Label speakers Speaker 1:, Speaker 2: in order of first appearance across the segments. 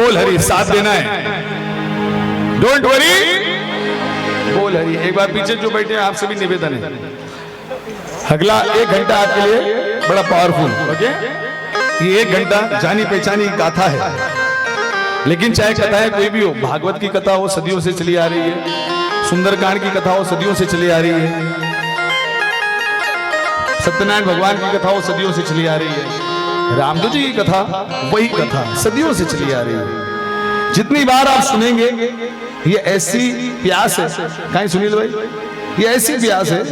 Speaker 1: बोल हरि, साथ देना है, डोंट वरी, बोल हरि। एक बार पीछे जो बैठे हैं आपसे भी निवेदन है, अगला 1 घंटा आपके लिए बड़ा पावरफुल, ओके। ये 1 घंटा जानी पहचानी गाथा है, लेकिन चाहे कथाएं कोई भी हो, भागवत की कथा हो सदियों से चली आ रही है, सुंदरकांड की कथा हो सदियों से चली आ रही है, सत्यनारायण भगवान की कथा हो सदियों से चली आ रही है, रामदेव जी की कथा वही कथा सदियों से चली आ रही है। जितनी बार आप सुनेंगे ये ऐसी प्यास है, कहीं सुनील भाई, ये ऐसी प्यास है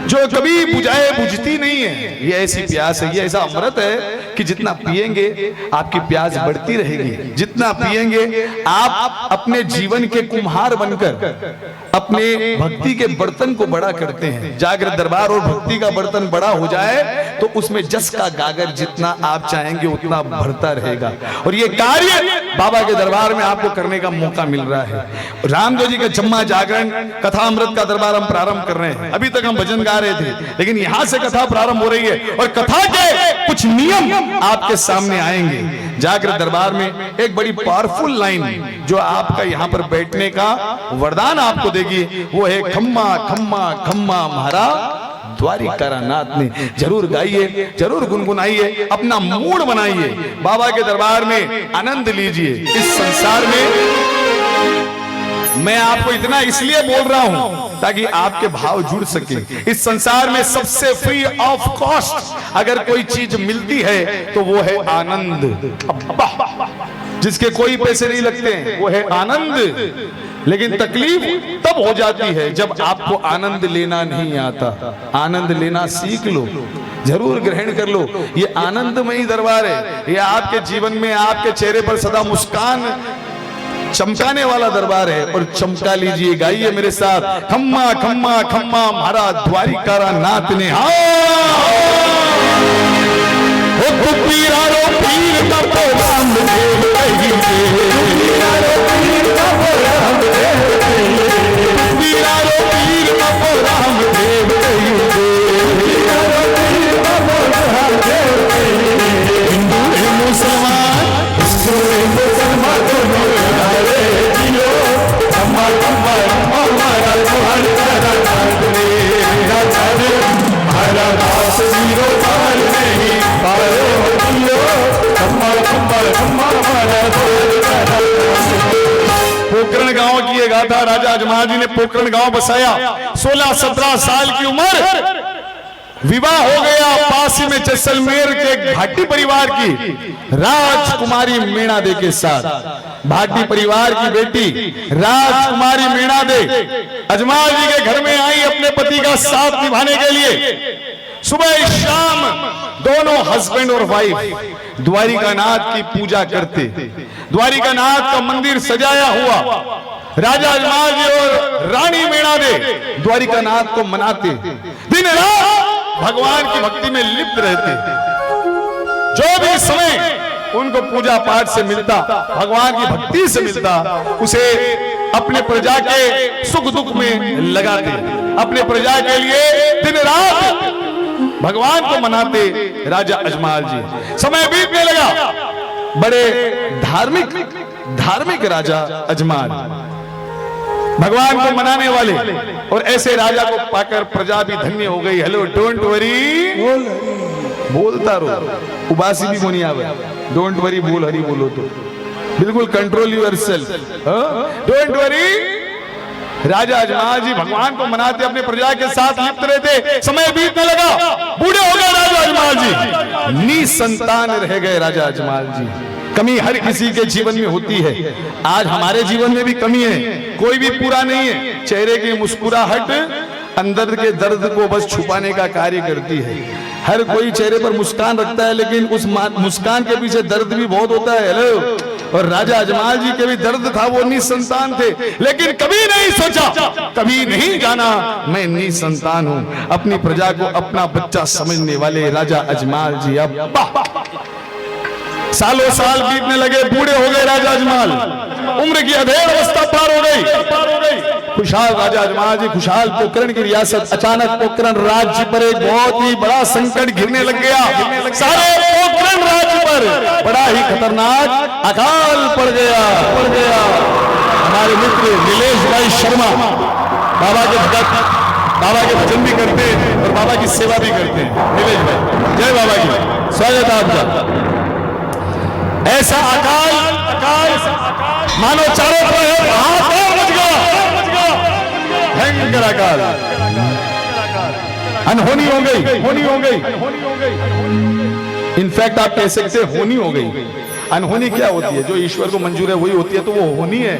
Speaker 1: जो कभी बुझाए बुझती नहीं है। ये ऐसी प्यास है, ये ऐसा अमृत है कि जितना पिएंगे आपकी प्यास बढ़ती रहेगी। जितना पिएंगे आप अपने जीवन के कुम्हार बनकर अपने भक्ति के बर्तन को बड़ा करते हैं। जागृत दरबार और भक्ति का बर्तन बड़ा हो जाए तो उसमें जस का गागर जितना आप चाहेंगे उतना भरता रहेगा। और ये कार्य बाबा के दरबार में आपको करने का मौका मिल रहा है। रामदेव जी का जम्मा जागरण कथा अमृत का दरबार हम प्रारंभ कर रहे हैं। अभी तक हम भजन गा रहे थे, लेकिन यहां से कथा प्रारंभ हो रही है और कथा के कुछ नियम आपके सामने आएंगे। जागृत दरबार में एक बड़ी पावरफुल लाइन जो आपका यहाँ पर बैठने का वरदान आपको देगी, वो है खम्मा खम्मा खम्मा म्हारा द्वारिकानाथ ने। जरूर गाइए, जरूर गुनगुनाइए, अपना मूड बनाइए, बाबा के दरबार में आनंद लीजिए। इस संसार में मैं आपको इतना इसलिए बोल रहा हूं ताकि आपके भाव जुड़ सके। इस संसार में सबसे फ्री ऑफ कॉस्ट अगर कोई चीज मिलती है तो वो है आनंद। जिसके कोई पैसे नहीं लगते हैं वो है आनंद। लेकिन तकलीफ तब हो जाती है जब आपको आनंद लेना नहीं आता। आनंद लेना सीख लो, जरूर ग्रहण कर लो। ये आनंदमयी दरबार है, ये आपके जीवन में आपके चेहरे पर सदा मुस्कान चमकाने वाला दरबार है। और चमका लीजिए, गाइए मेरे साथ, खम्मा खम्मा खम्मा म्हारा द्वारिकानाथ ने। पीरा रो पीर का प्रोग्राम पीरा रो पीर का प्रोग्राम हिंदू मुसलमान पोखरण गांव की ये गाथा, राजा अजमाल जी ने पोखरण गांव बसाया। 16-17 साल की उम्र, विवाह हो गया पास ही में जैसलमेर के भाटी परिवार की राजकुमारी मीणा दे के साथ। भाटी परिवार की बेटी राजकुमारी मीणा दे अजमाल जी के घर में आई अपने पति का साथ निभाने के लिए। सुबह शाम दोनों हस्बैंड और वाइफ द्वारिकानाथ की पूजा करते। द्वारिकानाथ का मंदिर सजाया हुआ। राजा अजमाल जी और रानी मीणा दे द्वारिकानाथ को मनाते, दिन रात भगवान की भक्ति में लिप्त रहते। जो भी समय उनको पूजा पाठ से मिलता, भगवान की भक्ति से मिलता, उसे अपने प्रजा के सुख दुख में लगाते। अपने प्रजा के लिए दिन रात भगवान को मनाते राजा अजमाल जी। समय बीतने लगा, बड़े धार्मिक राजा अजमाल, भगवान को मनाने वाले, और ऐसे राजा को पाकर प्रजा भी धन्य हो गई। हेलो, डोंट वरी, बोलता रहो, उबासी भी कोनी आवे। डोंट वरी, बोल हरी बोलो तो बिल्कुल control yourself. Don't worry. Raja Ajmal ji भगवान को मनाते, अपने प्रजा के साथ लिप्त रहते। समय बीतने लगा, बूढ़े हो गए राजा अजमाल जी, निसंतान रह गए राजा अजमाल जी। कमी हर किसी के जीवन में होती है। आज हमारे जीवन में भी कमी है, कोई भी पूरा नहीं है। चेहरे की मुस्कुराहट अंदर के दर्द को बस छुपाने का कार्य करती है। हर कोई चेहरे पर मुस्कान रखता है, लेकिन उस मुस्कान के पीछे दर्द भी बहुत होता है। हेलो, और राजा अजमाल जी के भी दर्द था, वो निसंतान थे, लेकिन कभी नहीं सोचा, कभी नहीं जाना मैं निसंतान हूं। अपनी प्रजा को अपना बच्चा समझने वाले राजा अजमाल जी अब सालों साल बीतने लगे, बूढ़े हो गए राजा अजमाल, उम्र की अधेड़ अवस्था पार हो गई। खुशहाल राजा अजमाल जी, खुशहाल पोखरण की रियासत, अचानक पोखरण राज्य पर एक बहुत ही बड़ा संकट घिरने लग गया। सारे पोखरण राज्य पर बड़ा ही खतरनाक अकाल पड़ गया। हमारे मित्र नीलेश भाई शर्मा बाबा के भगत, बाबा के भजन भी करते हैं और बाबा की सेवा भी करते हैं। नीलेश भाई, जय बाबा की, स्वागत है आपका। ऐसा अकाल मानो चारों तरफ हाथ और बच गया, भयंकर अकाल, अनहोनी हो गई। इनफैक्ट आप कह सकते हैं होनी हो गई। अनहोनी क्या होती है? जो ईश्वर को मंजूर है वही होती है, तो वो होनी है।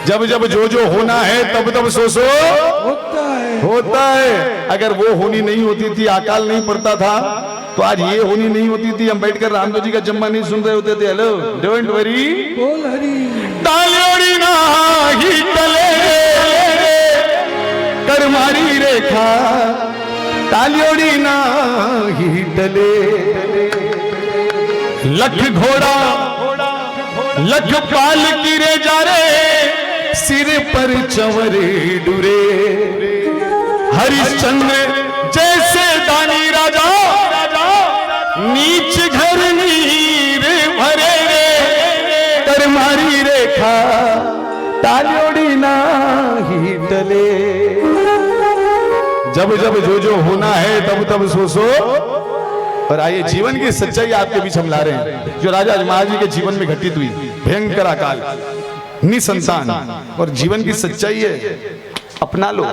Speaker 1: जब जब जो होना है तब तब सो होता है। अगर वो होनी नहीं होती थी, अकाल नहीं पड़ता था, तो आज ये होनी नहीं होती थी, हम बैठकर रामदेव जी का जम्मा नहीं सुन रहे होते थे। हेलो, डोंट वरी, बोल हरी, तालियोड़ी ना ही टले कर मारी रेखा, तालियोड़ी ना ही टले। लख घोड़ा लख पाल की रे जा रे, सिर पर चंवरे डुरे, हरिश्चंद्र जैसे दानी राजा, नीच घर नीर भरे रे, कर मारी रेखा, तालियोड़ी ना ही टले। जब जब जो होना है तब तब सो। और आइए जीवन की सच्चाई आपके बीच हम ला रहे हैं, जो राजा अजमाल जी के जीवन में घटित हुई भयंकर अकाल, निसंतान, और जीवन की सच्चाई है। अपना लो,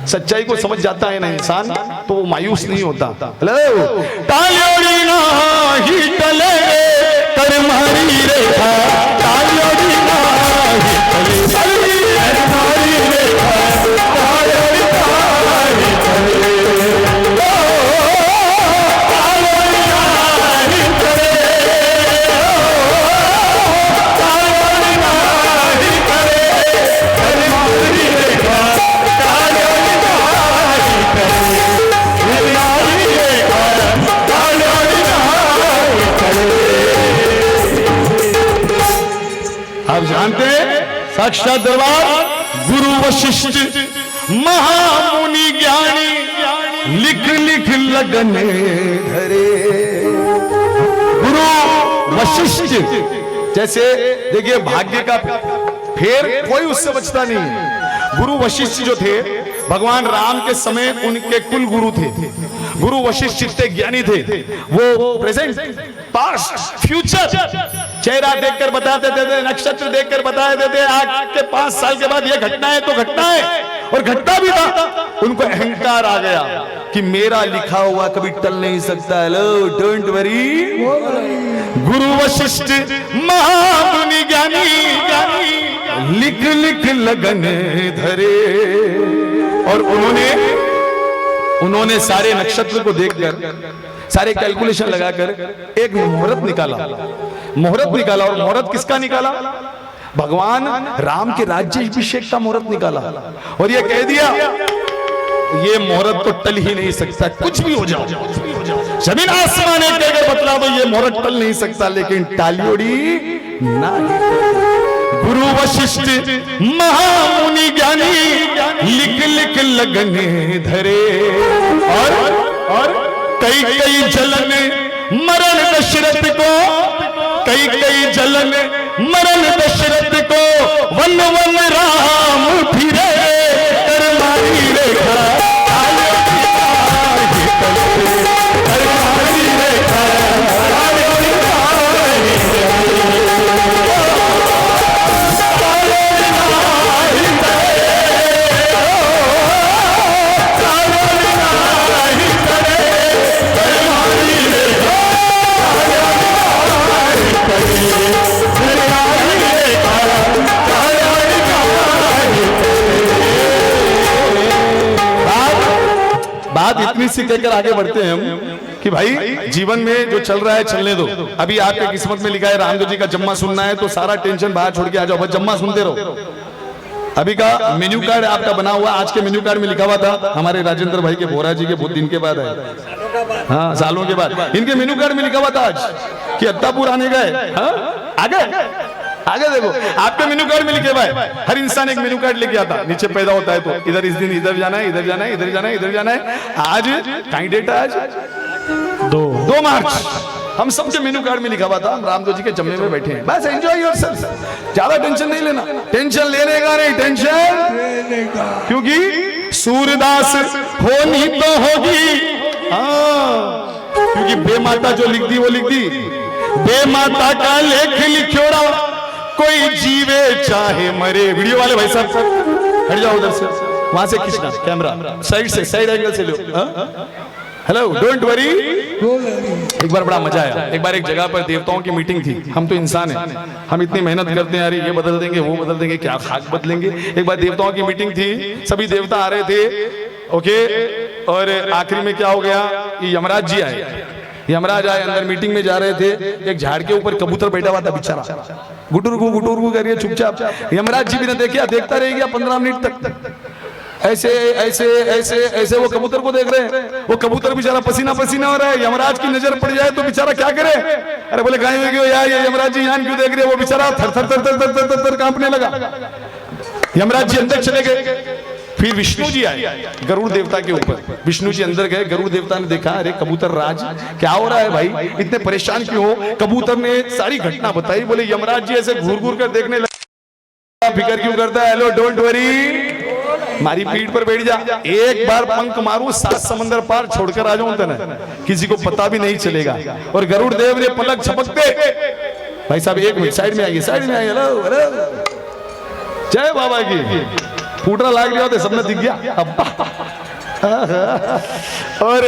Speaker 1: सच्चाई को समझ जाता है ना इंसान, तो वो मायूस नहीं होता। हेलो, तालियोड़ी ना ही टले कर मारी रेखा, तालियोड़ी ना ही टले कर मारी रेखा, तालियोड़ी ना ही टले। आप जानते हैं साक्षात दरबार गुरु वशिष्ठ महामुनि ज्ञानी, लिख लिख लगन धरे। गुरु वशिष्ठ, जैसे देखिए भाग्य का फेर कोई उससे बचता नहीं। गुरु वशिष्ठ जो थे, भगवान राम के समय उनके कुल गुरु थे। गुरु वशिष्ठ जितने ज्ञानी थे, वो प्रेजेंट, पास्ट, फ्यूचर चेहरा देखकर बताते थे, नक्षत्र देखकर बताते थे, आज के 5 साल के बाद ये घटना है तो घटना है, और घटना भी था। उनको अहंकार आ गया कि मेरा लिखा हुआ कभी टल नहीं सकता। हेलो, डोंट वरी, गुरु वशिष्ठ महामुनि ज्ञानी, लिख लिख लगन धरे। और उन्होंने सारे नक्षत्र को देखकर, सारे कैलकुलेशन लगाकर एक मुहूर्त निकाला। और मुहूर्त किसका निकाला? भगवान राम के राज्याभिषेक का मुहूर्त निकाला, और ये कह दिया ये मुहूर्त तो टल ही नहीं सकता, कुछ भी हो जाओ, जमीन आसमान एक अगर बतला दो, ये मुहूर्त टल नहीं सकता। लेकिन टालियोड़ी नहीं। गुरु वशिष्ठ महामुनि ज्ञानी, लिख लिख लगन धरे। और कई जलन मरण दशरथ को, कई जलन मरण दशरथ को, वन वन राम फिरे कर मारी रेखा, कर मारी रेखा। बात इतनी सी कहकर आगे बढ़ते हैं हम कि भाई जीवन में जो चल रहा है चलने दो। अभी आपके किस्मत में लिखा है रामदेव जी का जम्मा सुनना है, तो सारा टेंशन बाहर छोड़ के आ जाओ, बस जम्मा सुनते रहो। अभी का मेन्यू कार्ड आपका बना हुआ, आज के मेन्यू कार्ड में लिखा हुआ था हमारे राजेंद्र भाई के बोरा जी के बहुत दिन के बाद है, हाँ सालों के बाद इनके मेन्यू कार्ड में लिखा हुआ था आज कि अत्तापुर आने गए। आगे आगे देखो आपके मेन्यू कार्ड में लिखे हुआ है, हर इंसान एक मेन्यू कार्ड लेके आता, नीचे पैदा होता है तो इधर इस दिन इधर जाना है, इधर जाना है, इधर जाना है, इधर जाना है। आज कहीं डेट है, आज 2 मार्च, हम सबके मेन्यू कार्ड में लिखा हुआ था, हम रामदेव जी के जम्मे में बैठे हैं, बस एंजॉय योरसेल्फ, ज्यादा टेंशन नहीं लेना, टेंशन लेने का नहीं, टेंशन क्योंकि सूरदास होनी तो होगी। हाँ क्योंकि बेमाता जो लिख दी वो लिख दी, बेमाता का लेख लिखोड़ा, कोई जीवे चाहे मरे। वीडियो वाले भाई साहब हट जाओ उधर से, वहां से खींचना कैमरा, साइड से, साइड एंगल से लो। Hello don't worry. एक बार बड़ा मजा आया, एक बार एक जगह पर देवताओं की मीटिंग थी, हम तो इंसान हैं, हम इतनी मेहनत करते हैं, अरे ये बदल देंगे वो बदल देंगे, क्या खाक बदलेंगे। एक बार देवताओं की मीटिंग थी, सभी देवता आ रहे थे, ओके, और आखिरी में क्या हो गया, यमराज जी आए, यमराज आए, अंदर मीटिंग में जा रहे थे, एक झाड़ के ऊपर कबूतर बैठा हुआ था बेचारा, गुटुरगु करिए चुपचाप, यमराज जी भी ने देखा, देखता रह गया 15 मिनट तक, ऐसे ऐसे ऐसे ऐसे वो कबूतर को देख रहे हैं, वो कबूतर बेचारा पसीना पसीना हो रहा है, यमराज की नजर पड़ जाए तो बेचारा क्या करे। अरे बोले गाय क्यों यार, ये यमराज जी यहाँ क्यों देख रहे हैं, वो बेचारा थर थर थर थर थर थर थर कांपने लगा। यमराज जी अंदर चले गए, फिर विष्णु जी आए गरुड़ देवता के ऊपर, विष्णु जी अंदर गए, गरुड़ देवता ने देखा, अरे कबूतर राज क्या हो रहा है भाई, इतने परेशान क्यों हो। कबूतर ने सारी घटना बताई, बोले यमराज जी ऐसे घूर घूर कर देखने लगे, फिकर क्यों करता है, हेलो डोंट वरी, मारी पीठ पर बैठ जा, एक बार पंख मारू 7 समंदर पार छोड़कर आ जाऊं तेने, किसी को पता भी नहीं चलेगा। और गरुड़ देव ने पलक झपकते, भाई साहब एक मिनट साइड में आइए, साइड में आइए, हेलो हेलो, जय बाबा की, फूटरा लाग गया, सबने दिख गया अब्बा। और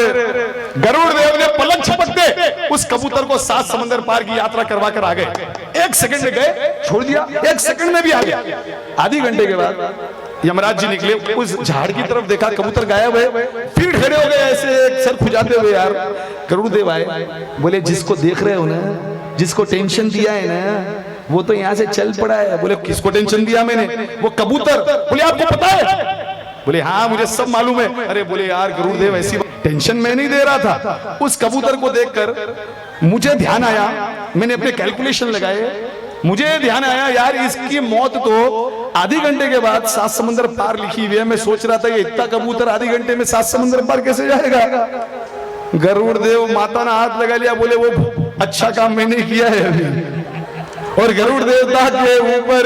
Speaker 1: गरुड़ देव ने पलक झपकते उस कबूतर को 7 समंदर पार की यात्रा करवा कर आ गए, 1 सेकंड में गए, छोड़ दिया, 1 सेकंड में भी आ गया। आधी घंटे के बाद यमराज जी निकले, उस झाड़ की तरफ देखा, कबूतर गायब है, फिर खड़े हो गए ऐसे सर खुजाते हुए। यार गरुड़ देव आए, बोले जिसको देख रहे हो ना, जिसको टेंशन दिया है ना, वो तो यहाँ से चल पड़ा है। बोले किसको टेंशन दिया मैंने, वो कबूतर। बोले आपको पता है, बोले हाँ मुझे सब मालूम है। अरे बोले यार गरुड़ देव ऐसी टेंशन मैं नहीं दे रहा था, उस कबूतर को देखकर मुझे ध्यान आया, मैंने अपने कैलकुलेशन लगाए, मुझे ध्यान आया यार इसकी मौत तो आधी घंटे के बाद 7 समंदर पार लिखी हुई है। मैं सोच रहा था ये इतना कबूतर आधी घंटे में 7 समंदर पार कैसे जाएगा। गरुड़ देव माता ने हाथ लगा लिया, बोले वो अच्छा काम मैंने किया है अभी। और गरुड़ देवता के ऊपर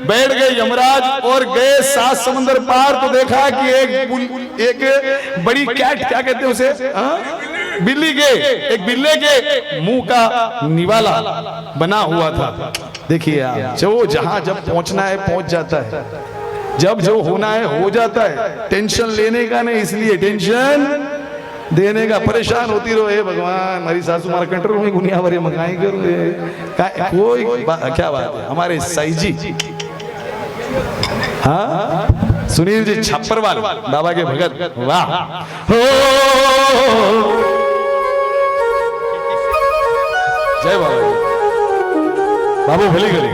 Speaker 1: बैठ गए यमराज और गए 7 समंदर पार, तो देखा कि एक बड़ी कैट, क्या कहते हैं उसे, बिल्ली के, एक बिल्ले के मुंह का निवाला बना हुआ था। देखिए आप, जो जहां जब पहुंचना है पहुंच जाता है, जब जो होना है हो जाता है, टेंशन लेने का नहीं, इसलिए टेंशन देने का। परेशान होती रहो, हे भगवान हमारी सासू मारा कंट्रोल में गुनिया भरे मंगाई कर कोई क्या बात है। हमारे साई जी, हाँ सुनील जी छप्परवाल बाबा के भगत, वाह हो जय बाबा। बाबू भली गली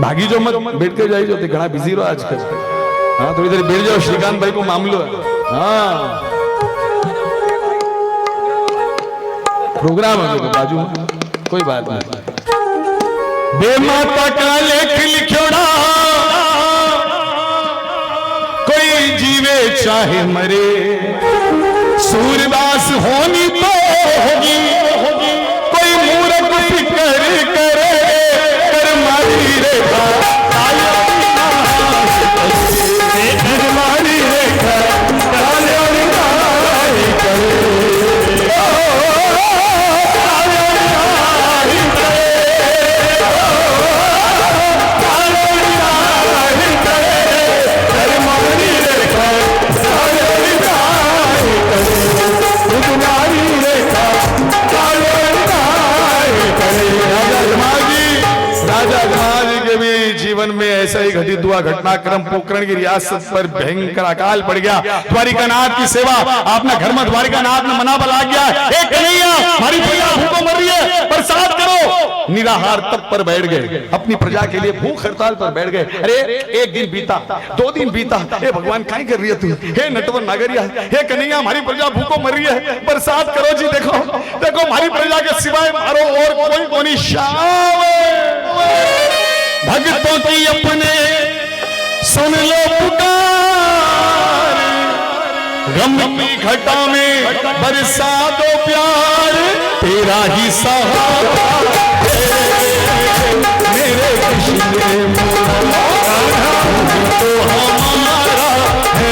Speaker 1: भागी जो मत, बैठ के जाइए, जो घना बिजी रहो आजकल। हाँ थोड़ी देर बैठ जाओ, श्रीकांत भाई को मामलो है। हाँ प्रोग्राम है तो बाजू में, कोई बात नहीं। बेमाता का लेख लिखोड़ा, कोई जीवे चाहे मरे, सूरदास होनी तो होगी, कोई मूर्ख फिकर करे, कर मारी रेखा मारी रेखा जीवन में ऐसा ही घटित हुआ घटनाक्रम। पोखरण की रियासत पर भयंकर अकाल पड़ गया। द्वारिकानाथ की सेवा अपना घर में द्वारिकानाथ में मना बला गया। एक कन्हैया हमारी प्रजा भूखों मर रही है, बरसात करो। निराहार तप पर बैठ गए, अपनी प्रजा के लिए भूख हड़ताल पर बैठ गए। अरे एक दिन बीता, 2 दिन बीता, हे भगवान काय कर रही है तू, हे नटवर नागरिया, हे कन्हैया हमारी प्रजा भूखों मर रही है, बरसात करो जी। देखो देखो हमारी प्रजा के सिवाय मारो और कोई कोनी शाम। भक्तों की अपने सुन लो पुकार, गम की घटा में बरसा दो प्यार, तेरा ही सहारा मेरे कृष्ण तो हमारा है,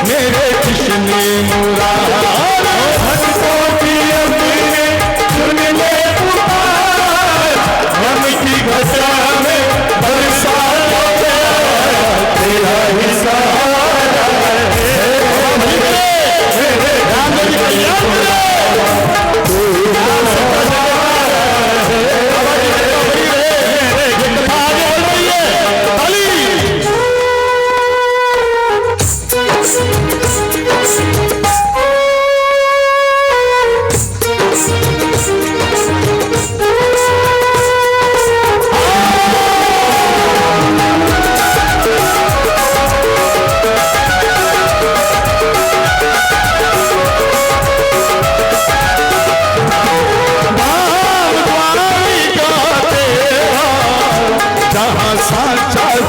Speaker 1: मेरे कृष्ण मुरारा। भक्तों की अपने सुन ले पुकार, गम की घटा में बरसा दो प्यार, तेरा ही सहारा है। राम जी कल्याण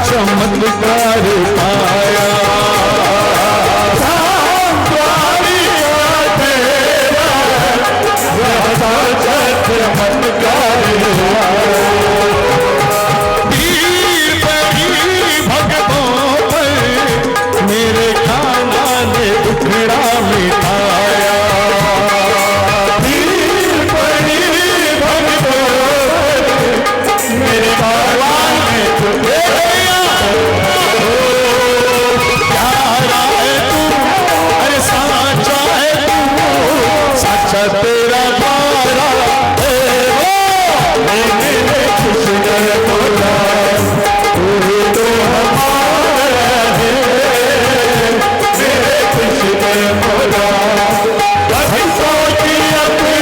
Speaker 1: चमत्कार पाया, चमत्कार भक्तों पर मेरे खाना ने उखड़ा मिठाया। मेरे भगवान ने तेरा द्वारा मेरे कृष्ण बोला, तू तो हमारा है, मेरे कृष्ण बोला। भक्तों की अपने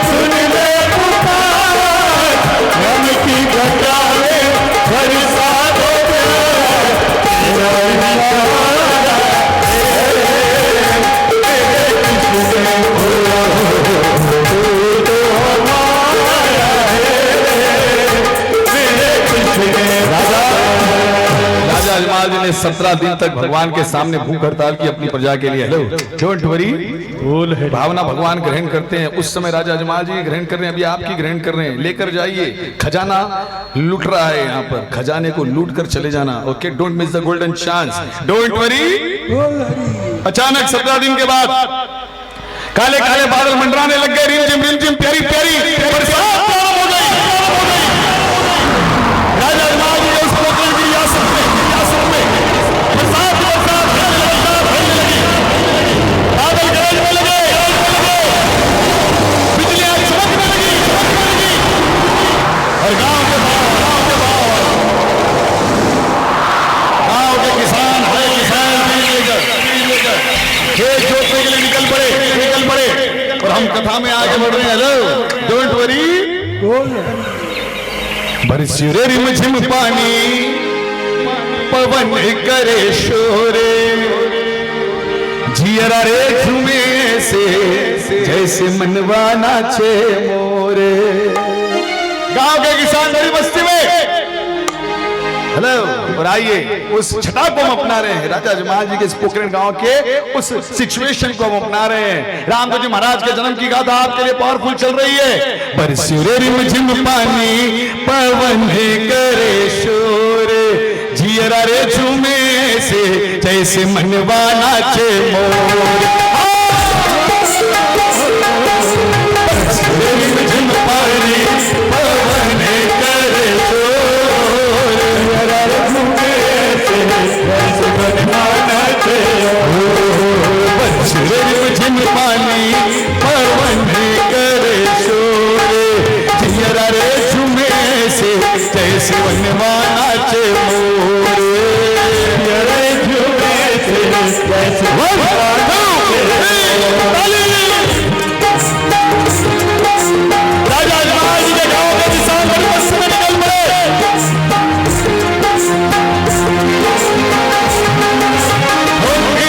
Speaker 1: सुन ले पुकार, गम की घटा में बरसा दो प्यार, तेरा ही सहारा है, मेरे कृष्ण बोला। राजा अजमाल जी ने 17 दिन तक भगवान के सामने भूख हड़ताल की अपनी प्रजा के लिए। हेलो डोंट वरी, भावना भगवान ग्रहण करते हैं। उस समय राजा अजमाल जी ग्रहण कर रहे हैं, अभी आपकी ग्रहण कर रहे हैं। लेकर जाइए, खजाना लूट रहा है यहाँ पर, खजाने को लूट कर चले जाना। Okay, don't miss the golden chance, don't worry. अचानक 17 दिन के बाद काले काले बादल मंडराने लग गए, रिम झिम प्यारी प्यारी बरसात प्रारंभ हो गई। राजा अजमाल जी उस पोखरण की रियासत में बरसात होने लगी, बादल गरजने लगे, बिजलियां चमकने लगी, और गांव के किसान खेत जोतने के लिए निकल पड़े, और हम कथा में आगे बढ़ रहे हैं। Hello don't worry. बरसी रे रिम झिम पानी, पवन करे शोरे, जियरा रे झूमे से जैसे मनवा नाचे मोरे। गांव के किसान बड़ी बस्ती में, हेलो, और आइए उस छटा को हम अपना रहे हैं। राजा अजमाल जी के इस पोखरण गांव के उस सिचुएशन को हम अपना रहे हैं। रामदेव जी महाराज के जन्म की गाथा आपके लिए पावरफुल चल रही है। बरसी रे रिम झिम पानी, पवन करे शोर, जियरा रे झूमे से जैसे मनवा नाचे मोर। बरसी रे रिम झिम पानी, पवन करे शोर, जियरा रे झूमे से जैसे मनवा नाचे मोर। बरसी रे रिम झिम पानी, पवन करे शोर, जियरा रे झूमे से जैसे ऐसे बनवाना चे मोरे अरे झूमे से जैसे राजा जमाल के गांव के किसान बड़ी मस्त में निकल पड़े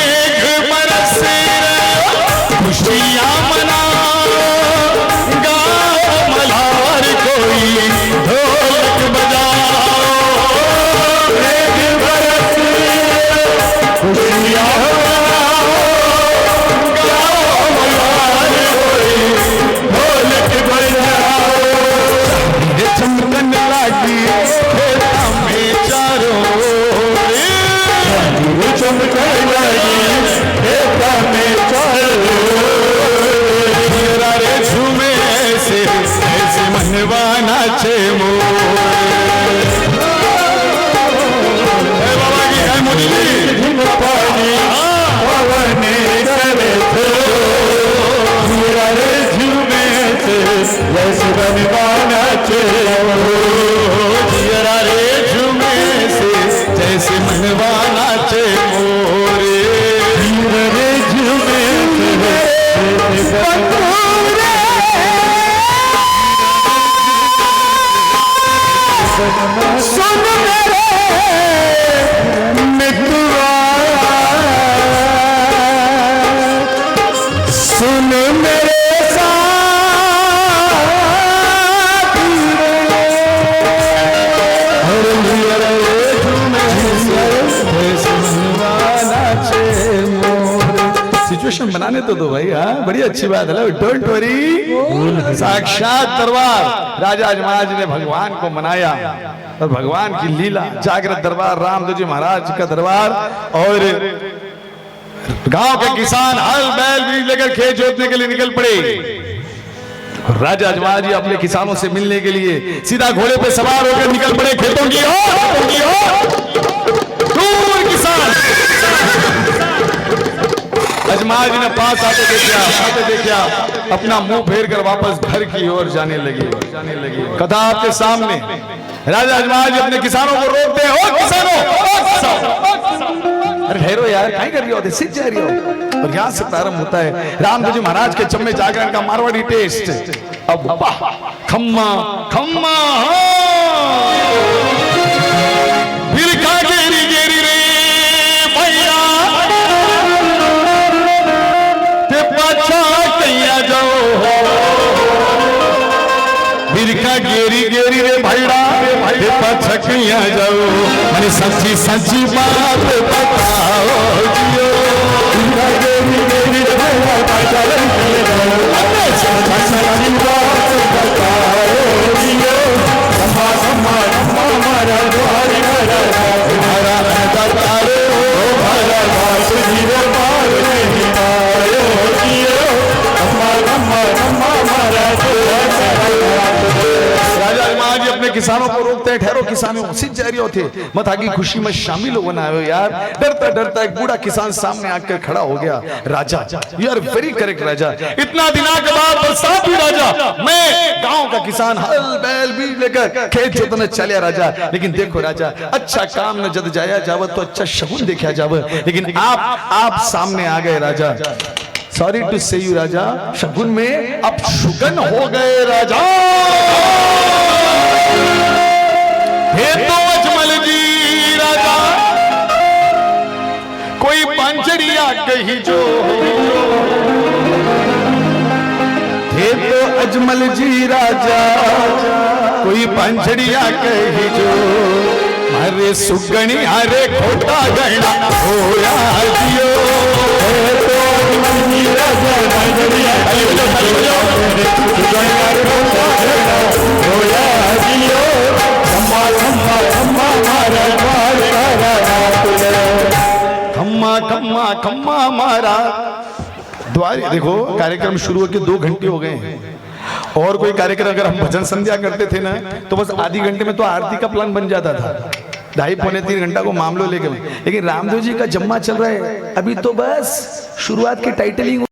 Speaker 1: एक बरस खुशियां मनाओ गाओ मल्हार कोई ढोलक बजाओ एक बरस खुशियां चमकन लागी खेता में चारों चमकन लागी खेता में चारों रे झूमे ऐसे ऐसे मनवाना चे बाबा की है मुरली पानी पवने करे रे झूमे ऐसे ऐसे मनवाना चे जियरा रे झूमे से जैसे मनवाना चे मोरे रे झूमे से सुन मेरे मितवा सुन मेरे सिचुएशन बनाने तो दो भाई। हाँ बड़ी अच्छी बात है, डोंट वरी। साक्षात दरबार राजा अजमाज ने भगवान को मनाया और भगवान की लीला जागृत दरबार रामदेव जी महाराज का दरबार और गांव के किसान हल बैल बीज लेकर खेत जोतने के लिए निकल पड़े। राजा अजमाल जी अपने किसानों से मिलने के लिए सीधा घोड़े पे सवार होकर निकल पड़े खेतों की ओर। दूर किसान अजमाल जी ने पास आते देखा अपना मुंह फेर कर वापस घर की ओर जाने लगे। कथा आपके सामने। राजा अजमाल जी अपने किसानों को रोकते हैं, ओ किसानों अरे ठहरो यार, क्या कर रही हो, सीख जा रही हो। और यहाँ से प्रारंभ होता है रामदेव जी महाराज के चम्मे जागरण का मारवाड़ी टेस्ट। अब खम्मा खम्मा बिरखा गेरी गेरी रे भैया ते पाछा कैया जाओ। बिरखा गेरी गेरी रे भैया ते पाछा कैया जाओ। मैंने सच्ची सच्ची बात बताओ जियो। बिरखा गेरी गेरी रे भैया पाछा कैया जाओ। सच्ची बात बताओ जियो। खम्मा खम्मा खम्मा मारा द्वारी मारा मारा दरबारे ओ मारा बास जीरो पार नहीं पायो जियो। खम्मा खम्मा खम्मा मारा राजा अजमाल जी अपने किसानों को रोकते हैं, ठहरो किसानों सिद्ध जारियों थे मत आगे खुशी में शामिल हो ना हो यार। डरता डरता एक बूढ़ा किसान सामने आकर खड़ा हो गया। राजा यू आर वेरी करेक्ट राजा, इतना दिनों के बाद बरसात हुई राजा, मैं गांव का किसान हल बैल बीज लेकर खेत जोतने चलिया राजा। लेकिन देखो राजा, अच्छा काम न जद जाया जावत तो अच्छा शगुन देखा जावत। लेकिन आप सामने आ गए राजा। सॉरी टू से यू राजा, शगुन में अब शुगन हो गए राजा। हे तो अजमल जी राजा कोई पंचड़िया कही जो। हे तो अजमल जी राजा कोई पंचड़िया कही जो। अरे सुगणी अरे खोटा गहना होया दियो। खम्मा खम्मा खम्मा मारा द्वारी। देखो कार्यक्रम शुरू होकर 2 घंटे हो गए हैं और कोई कार्यक्रम अगर हम भजन संध्या करते थे ना तो बस आधी घंटे में तो आरती का प्लान बन जाता था। 2.5-3 घंटा को मामलों लेके। लेकिन रामदेव जी का जम्मा चल रहा है अभी तो बस शुरुआत की टाइटलिंग